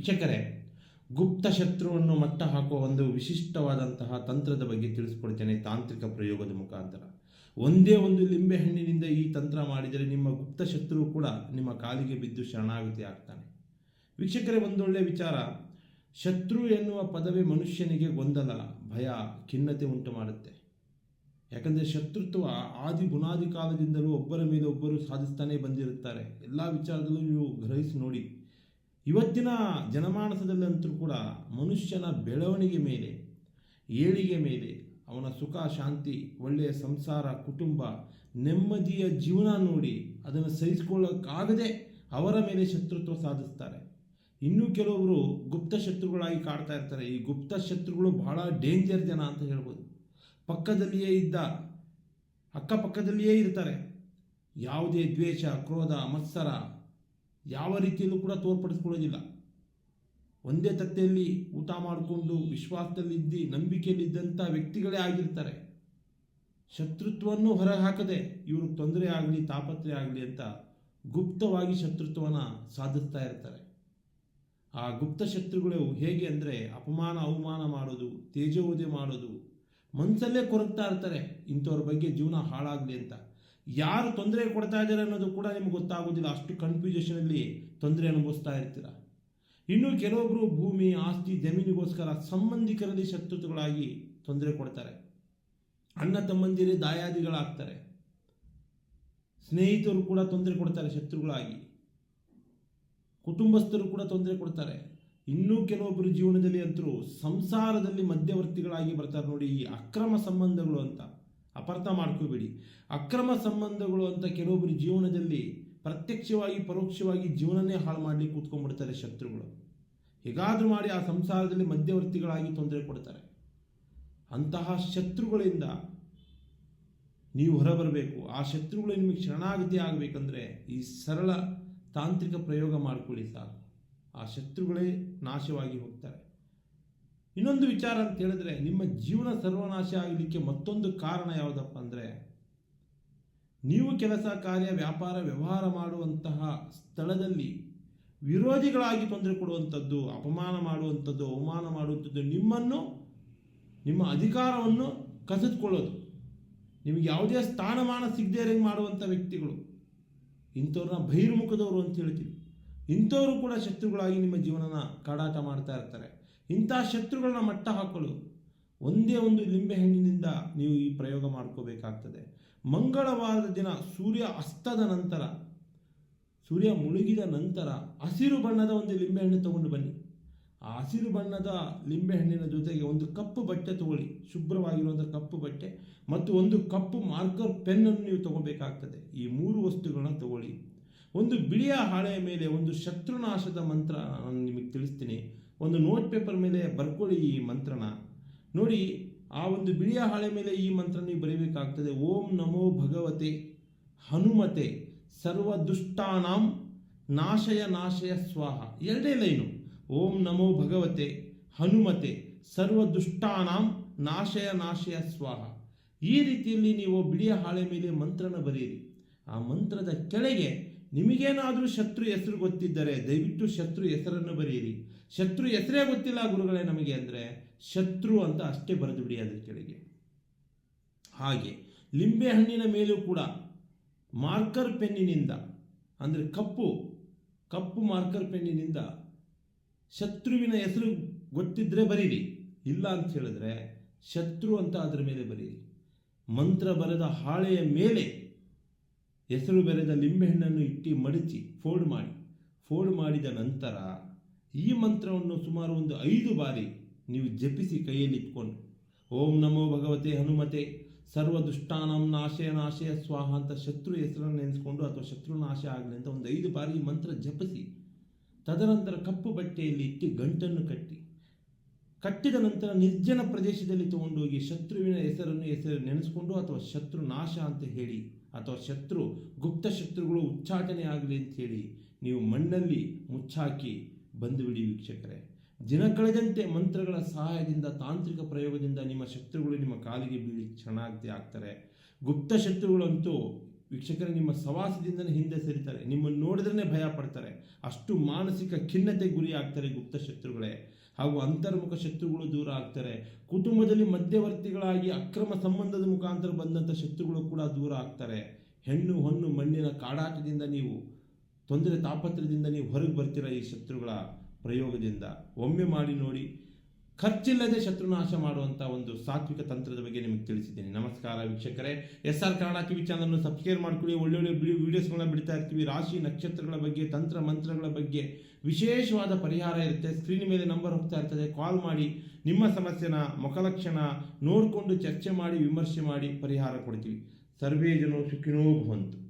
ವೀಕ್ಷಕರೇ, ಗುಪ್ತ ಶತ್ರುವನ್ನು ಮಟ್ಟ ಹಾಕುವ ಒಂದು ವಿಶಿಷ್ಟವಾದಂತಹ ತಂತ್ರದ ಬಗ್ಗೆ ತಿಳಿಸ್ಕೊಡ್ತೇನೆ ತಾಂತ್ರಿಕ ಪ್ರಯೋಗದ ಮುಖಾಂತರ. ಒಂದೇ ಒಂದು ಲಿಂಬೆ ಹಣ್ಣಿನಿಂದ ಈ ತಂತ್ರ ಮಾಡಿದರೆ ನಿಮ್ಮ ಗುಪ್ತ ಶತ್ರು ಕೂಡ ನಿಮ್ಮ ಕಾಲಿಗೆ ಬಿದ್ದು ಶರಣಾಗತಿ ಆಗ್ತಾನೆ. ವೀಕ್ಷಕರೇ, ಒಂದೊಳ್ಳೆ ವಿಚಾರ. ಶತ್ರು ಎನ್ನುವ ಪದವೇ ಮನುಷ್ಯನಿಗೆ ಗೊಂದಲ, ಭಯ, ಖಿನ್ನತೆ ಉಂಟು ಮಾಡುತ್ತೆ. ಯಾಕಂದರೆ ಶತ್ರುತ್ವ ಆದಿ ಬುನಾದಿ ಕಾಲದಿಂದಲೂ ಒಬ್ಬರ ಮೇಲೆ ಒಬ್ಬರು ಸಾಧಿಸ್ತಾನೆ ಬಂದಿರುತ್ತಾರೆ. ಎಲ್ಲ ವಿಚಾರದಲ್ಲೂ ನೀವು ಗ್ರಹಿಸಿ ನೋಡಿ. ಇವತ್ತಿನ ಜನಮಾನಸದಲ್ಲಂತೂ ಕೂಡ ಮನುಷ್ಯನ ಬೆಳವಣಿಗೆ ಮೇಲೆ, ಏಳಿಗೆ ಮೇಲೆ, ಅವನ ಸುಖ ಶಾಂತಿ, ಒಳ್ಳೆಯ ಸಂಸಾರ, ಕುಟುಂಬ, ನೆಮ್ಮದಿಯ ಜೀವನ ನೋಡಿ ಅದನ್ನು ಸಹಿಸಿಕೊಳ್ಳೋಕ್ಕಾಗದೆ ಅವರ ಮೇಲೆ ಶತ್ರುತ್ವ ಸಾಧಿಸ್ತಾರೆ. ಇನ್ನೂ ಕೆಲವೊಬ್ಬರು ಗುಪ್ತ ಶತ್ರುಗಳಾಗಿ ಕಾಡ್ತಾ ಇರ್ತಾರೆ. ಈ ಗುಪ್ತ ಶತ್ರುಗಳು ಬಹಳ ಡೇಂಜರ್ ಜನ ಅಂತ ಹೇಳ್ಬೋದು. ಪಕ್ಕದಲ್ಲಿಯೇ ಅಕ್ಕಪಕ್ಕದಲ್ಲಿಯೇ ಇರ್ತಾರೆ. ಯಾವುದೇ ದ್ವೇಷ, ಕ್ರೋಧ, ಮತ್ಸರ ಯಾವ ರೀತಿಯಲ್ಲೂ ಕೂಡ ತೋರ್ಪಡಿಸ್ಕೊಳ್ಳೋದಿಲ್ಲ. ಒಂದೇ ತಟ್ಟೆಯಲ್ಲಿ ಊಟ ಮಾಡಿಕೊಂಡು ವಿಶ್ವಾಸದಲ್ಲಿದ್ದು ನಂಬಿಕೆಯಲ್ಲಿದ್ದಂಥ ವ್ಯಕ್ತಿಗಳೇ ಆಗಿರ್ತಾರೆ. ಶತ್ರುತ್ವವನ್ನು ಹೊರಹಾಕದೆ ಇವರು ತೊಂದರೆ ಆಗಲಿ, ತಾಪತ್ರೆ ಆಗಲಿ ಅಂತ ಗುಪ್ತವಾಗಿ ಶತ್ರುತ್ವವನ್ನು ಸಾಧಿಸ್ತಾ ಇರ್ತಾರೆ. ಆ ಗುಪ್ತ ಶತ್ರುಗಳು ಹೇಗೆ ಅಂದರೆ ಅಪಮಾನ, ಅವಮಾನ ಮಾಡೋದು, ತೇಜೋವಧೆ ಮಾಡೋದು, ಮನಸ್ಸಲ್ಲೇ ಕೊರಗ್ತಾ ಇರ್ತಾರೆ ಇಂಥವ್ರ ಬಗ್ಗೆ ಜೀವನ ಹಾಳಾಗಲಿ ಅಂತ. ಯಾರು ತೊಂದರೆ ಕೊಡ್ತಾ ಇದ್ದಾರೆ ಅನ್ನೋದು ಕೂಡ ನಿಮ್ಗೆ ಗೊತ್ತಾಗೋದಿಲ್ಲ. ಅಷ್ಟು ಕನ್ಫ್ಯೂಷನಲ್ಲಿ ತೊಂದರೆ ಅನುಭವಿಸ್ತಾ ಇರ್ತೀರ. ಇನ್ನು ಕೆಲವೊಬ್ಬರು ಭೂಮಿ, ಆಸ್ತಿ, ಜಮೀನಿಗೋಸ್ಕರ ಸಂಬಂಧಿಕರಲ್ಲಿ ಶತ್ರುತ್ವಗಳಾಗಿ ತೊಂದರೆ ಕೊಡ್ತಾರೆ. ಅಣ್ಣ ತಮ್ಮಂದಿರೇ ದಾಯಾದಿಗಳಾಗ್ತಾರೆ. ಸ್ನೇಹಿತರು ಕೂಡ ತೊಂದರೆ ಕೊಡ್ತಾರೆ ಶತ್ರುಗಳಾಗಿ. ಕುಟುಂಬಸ್ಥರು ಕೂಡ ತೊಂದರೆ ಕೊಡ್ತಾರೆ. ಇನ್ನೂ ಕೆಲವೊಬ್ಬರು ಜೀವನದಲ್ಲಿ ಅಂತರೂ ಸಂಸಾರದಲ್ಲಿ ಮಧ್ಯವರ್ತಿಗಳಾಗಿ ಬರ್ತಾರೆ ನೋಡಿ. ಈ ಅಕ್ರಮ ಸಂಬಂಧಗಳು ಅಂತ ಅಪಾರ್ಥ ಮಾಡ್ಕೋಬೇಡಿ. ಅಕ್ರಮ ಸಂಬಂಧಗಳು ಅಂತ ಕೆಲವೊಬ್ಬರು ಜೀವನದಲ್ಲಿ ಪ್ರತ್ಯಕ್ಷವಾಗಿ ಪರೋಕ್ಷವಾಗಿ ಜೀವನನೇ ಹಾಳು ಮಾಡಲಿಕ್ಕೆ ಕೂತ್ಕೊಂಡ್ಬಿಡ್ತಾರೆ ಶತ್ರುಗಳು. ಹೇಗಾದರೂ ಮಾಡಿ ಆ ಸಂಸಾರದಲ್ಲಿ ಮಧ್ಯವರ್ತಿಗಳಾಗಿ ತೊಂದರೆ ಕೊಡ್ತಾರೆ. ಅಂತಹ ಶತ್ರುಗಳಿಂದ ನೀವು ಹೊರಬರಬೇಕು. ಆ ಶತ್ರುಗಳು ನಿಮಗೆ ಶರಣಾಗತಿ ಆಗಬೇಕಂದ್ರೆ ಈ ಸರಳ ತಾಂತ್ರಿಕ ಪ್ರಯೋಗ ಮಾಡಿಕೊಳ್ಳಿ ಸಾಕು. ಆ ಶತ್ರುಗಳೇ ನಾಶವಾಗಿ ಹೋಗ್ತಾರೆ. ಇನ್ನೊಂದು ವಿಚಾರ ಅಂತ ಹೇಳಿದ್ರೆ, ನಿಮ್ಮ ಜೀವನ ಸರ್ವನಾಶ ಆಗಲಿಕ್ಕೆ ಮತ್ತೊಂದು ಕಾರಣ ಯಾವುದಪ್ಪ ಅಂದರೆ, ನೀವು ಕೆಲಸ ಕಾರ್ಯ, ವ್ಯಾಪಾರ, ವ್ಯವಹಾರ ಮಾಡುವಂತಹ ಸ್ಥಳದಲ್ಲಿ ವಿರೋಧಿಗಳಾಗಿ ತೊಂದರೆ ಕೊಡುವಂಥದ್ದು, ಅಪಮಾನ ಮಾಡುವಂಥದ್ದು, ಅವಮಾನ ಮಾಡುವಂಥದ್ದು, ನಿಮ್ಮ ಅಧಿಕಾರವನ್ನು ಕಸಿದುಕೊಳ್ಳೋದು, ನಿಮಗೆ ಯಾವುದೇ ಸ್ಥಾನಮಾನ ಸಿಗದೇ ಇರಂಗೆ ಮಾಡುವಂಥ ವ್ಯಕ್ತಿಗಳು, ಇಂಥವ್ರನ್ನ ಬಹಿರ್ಮುಖದವರು ಅಂತ ಹೇಳ್ತೀವಿ. ಇಂಥವರು ಕೂಡ ಶತ್ರುಗಳಾಗಿ ನಿಮ್ಮ ಜೀವನನ ಕಾಡಾಟ ಮಾಡ್ತಾ ಇರ್ತಾರೆ. ಇಂಥ ಶತ್ರುಗಳನ್ನ ಮಟ್ಟ ಹಾಕಲು ಒಂದೇ ಒಂದು ಲಿಂಬೆ ಹಣ್ಣಿನಿಂದ ನೀವು ಈ ಪ್ರಯೋಗ ಮಾಡ್ಕೋಬೇಕಾಗ್ತದೆ. ಮಂಗಳವಾರದ ದಿನ ಸೂರ್ಯ ಅಸ್ತದ ನಂತರ, ಸೂರ್ಯ ಮುಳುಗಿದ ನಂತರ ಹಸಿರು ಬಣ್ಣದ ಒಂದು ಲಿಂಬೆಹಣ್ಣು ತಗೊಂಡು ಬನ್ನಿ. ಆ ಹಸಿರು ಬಣ್ಣದ ಲಿಂಬೆಹಣ್ಣಿನ ಜೊತೆಗೆ ಒಂದು ಕಪ್ಪು ಬಟ್ಟೆ ತಗೊಳ್ಳಿ, ಶುಭ್ರವಾಗಿರುವಂಥ ಕಪ್ಪು ಬಟ್ಟೆ, ಮತ್ತು ಒಂದು ಕಪ್ಪು ಮಾರ್ಕರ್ ಪೆನ್ನನ್ನು ನೀವು ತಗೋಬೇಕಾಗ್ತದೆ. ಈ 3 ವಸ್ತುಗಳನ್ನ ತಗೊಳ್ಳಿ. ಒಂದು ಬಿಳಿಯ ಹಾಳೆಯ ಮೇಲೆ ಒಂದು ಶತ್ರುನಾಶದ ಮಂತ್ರ ನಾನು ನಿಮಗೆ ತಿಳಿಸ್ತೀನಿ. ಒಂದು ನೋಟ್ ಪೇಪರ್ ಮೇಲೆ ಬರ್ಕೊಳ್ಳಿ ಈ ಮಂತ್ರನ. ನೋಡಿ, ಆ ಒಂದು ಬಿಳಿಯ ಹಾಳೆ ಮೇಲೆ ಈ ಮಂತ್ರ ನೀವು ಬರೀಬೇಕಾಗ್ತದೆ. ಓಂ ನಮೋ ಭಗವತೆ ಹನುಮತೆ ಸರ್ವ ದುಷ್ಟಾನಾಂ ನಾಶಯ ಸ್ವಾಹ. 2 ಲೈನು. ಓಂ ನಮೋ ಭಗವತೆ ಹನುಮತೆ ಸರ್ವ ದುಷ್ಟಾನಾಂ ನಾಶಯ ಸ್ವಾಹ. ಈ ರೀತಿಯಲ್ಲಿ ನೀವು ಬಿಳಿಯ ಹಾಳೆ ಮೇಲೆ ಮಂತ್ರನ ಬರೆಯಿರಿ. ಆ ಮಂತ್ರದ ಕೆಳಗೆ ನಿಮಗೇನಾದರೂ ಶತ್ರು ಹೆಸರು ಗೊತ್ತಿದ್ದರೆ ದಯವಿಟ್ಟು ಶತ್ರು ಹೆಸರನ್ನು ಬರೆಯಿರಿ. ಶತ್ರು ಹೆಸರೇ ಗೊತ್ತಿಲ್ಲ ಗುರುಗಳೇ ನಮಗೆ ಅಂದರೆ ಶತ್ರು ಅಂತ ಅಷ್ಟೇ ಬರೆದು ಬಿಡಿ ಅದರ ಕೆಳಗೆ. ಹಾಗೆ ಲಿಂಬೆ ಹಣ್ಣಿನ ಮೇಲೂ ಕೂಡ ಮಾರ್ಕರ್ ಪೆನ್ನಿನಿಂದ, ಅಂದರೆ ಕಪ್ಪು ಮಾರ್ಕರ್ ಪೆನ್ನಿನಿಂದ ಶತ್ರುವಿನ ಹೆಸರು ಗೊತ್ತಿದ್ರೆ ಬರೀರಿ. ಇಲ್ಲ ಅಂತ ಹೇಳಿದ್ರೆ ಶತ್ರು ಅಂತ ಅದರ ಮೇಲೆ ಬರೀರಿ. ಮಂತ್ರ ಬರೆದ ಹಾಳೆಯ ಮೇಲೆ ಹೆಸರು ಬರೆದ ಲಿಂಬೆಹಣ್ಣನ್ನು ಇಟ್ಟು ಮಡಚಿ ಫೋಲ್ಡ್ ಮಾಡಿದ ನಂತರ ಈ ಮಂತ್ರವನ್ನು ಸುಮಾರು ಒಂದು 5 ಬಾರಿ ನೀವು ಜಪಿಸಿ ಕೈಯಲ್ಲಿ ಇಟ್ಕೊಂಡು, ಓಂ ನಮೋ ಭಗವತೆ ಹನುಮತೆ ಸರ್ವ ದುಷ್ಟಾನಂ ನಾಶಯ ಸ್ವಾಹ ಅಂತ ಶತ್ರು ಹೆಸರನ್ನು ನೆನೆಸ್ಕೊಂಡು ಅಥವಾ ಶತ್ರು ನಾಶ ಆಗಲಿ ಅಂತ ಒಂದು 5 ಬಾರಿ ಈ ಮಂತ್ರ ಜಪಿಸಿ, ತದನಂತರ ಕಪ್ಪು ಬಟ್ಟೆಯಲ್ಲಿ ಇಟ್ಟು ಗಂಟನ್ನು ಕಟ್ಟಿದ ನಂತರ ನಿರ್ಜನ ಪ್ರದೇಶದಲ್ಲಿ ತಗೊಂಡೋಗಿ ಶತ್ರುವಿನ ಹೆಸರು ನೆನೆಸ್ಕೊಂಡು ಅಥವಾ ಶತ್ರು ನಾಶ ಅಂತ ಹೇಳಿ ಅಥವಾ ಗುಪ್ತ ಶತ್ರುಗಳು ಉಚ್ಚಾಟನೆ ಆಗಲಿ ಅಂತ ಹೇಳಿ ನೀವು ಮಣ್ಣಲ್ಲಿ ಮುಚ್ಚಾಕಿ ಬಂದುಬಿಡಿ. ವೀಕ್ಷಕರೇ, ದಿನ ಕಳೆದಂತೆ ಮಂತ್ರಗಳ ಸಹಾಯದಿಂದ, ತಾಂತ್ರಿಕ ಪ್ರಯೋಗದಿಂದ ನಿಮ್ಮ ಶತ್ರುಗಳು ನಿಮ್ಮ ಕಾಲಿಗೆ ಬೀಳಿ ಶರಣಾಗತಿ ಆಗ್ತಾರೆ. ಗುಪ್ತ ಶತ್ರುಗಳಂತೂ ವೀಕ್ಷಕರೇ, ನಿಮ್ಮ ಸವಾಸದಿಂದನೇ ಹಿಂದೆ ಸರಿತಾರೆ, ನಿಮ್ಮನ್ನು ನೋಡಿದ್ರೇ ಭಯ ಪಡ್ತಾರೆ. ಅಷ್ಟು ಮಾನಸಿಕ ಖಿನ್ನತೆ ಗುರಿ ಆಗ್ತಾರೆ ಗುಪ್ತ ಶತ್ರುಗಳೇ. ಹಾಗೂ ಅಂತರ್ಮುಖ ಶತ್ರುಗಳು ದೂರ ಆಗ್ತಾರೆ. ಕುಟುಂಬದಲ್ಲಿ ಮಧ್ಯವರ್ತಿಗಳಾಗಿ ಅಕ್ರಮ ಸಂಬಂಧದ ಮುಖಾಂತರ ಬಂದಂಥ ಶತ್ರುಗಳು ಕೂಡ ದೂರ ಆಗ್ತಾರೆ. ಹೆಣ್ಣು ಹೊನ್ನು ಮಣ್ಣಿನ ಕಾಡಾಟದಿಂದ ನೀವು ತೊಂದರೆ ತಾಪತ್ರದಿಂದ ನೀವು ಹೊರಗೆ ಬರ್ತೀರ ಈ ಶತ್ರುಗಳ ಪ್ರಯೋಗದಿಂದ. ಒಮ್ಮೆ ಮಾಡಿ ನೋಡಿ. ಖರ್ಚಿಲ್ಲದೆ ಶತ್ರುನಾಶ ಮಾಡುವಂಥ ಒಂದು ಸಾತ್ವಿಕ ತಂತ್ರದ ಬಗ್ಗೆ ನಿಮಗೆ ತಿಳಿಸಿದ್ದೀನಿ. ನಮಸ್ಕಾರ ವೀಕ್ಷಕರೇ. SR ಕನ್ನಡ TV ಚಾನಲ್ನ ಸಬ್ಸ್ಕ್ರೈಬ್ ಮಾಡ್ಕೊಳ್ಳಿ. ಒಳ್ಳೊಳ್ಳೆ ವಿಡಿಯೋಸ್ಗಳನ್ನ ಬಿಡ್ತಾ ಇರ್ತೀವಿ. ರಾಶಿ ನಕ್ಷತ್ರಗಳ ಬಗ್ಗೆ, ತಂತ್ರ ಮಂತ್ರಗಳ ಬಗ್ಗೆ ವಿಶೇಷವಾದ ಪರಿಹಾರ ಇರುತ್ತೆ. ಸ್ಕ್ರೀನ್ ಮೇಲೆ ನಂಬರ್ ಹೋಗ್ತಾ ಇರ್ತದೆ. ಕಾಲ್ ಮಾಡಿ ನಿಮ್ಮ ಸಮಸ್ಯೆನ ಮುಖಲಕ್ಷಣ ನೋಡಿಕೊಂಡು ಚರ್ಚೆ ಮಾಡಿ ವಿಮರ್ಶೆ ಮಾಡಿ ಪರಿಹಾರ ಕೊಡ್ತೀವಿ. ಸರ್ವೇ ಜನೋ ಸುಖಿನೋ ಭವಂತು.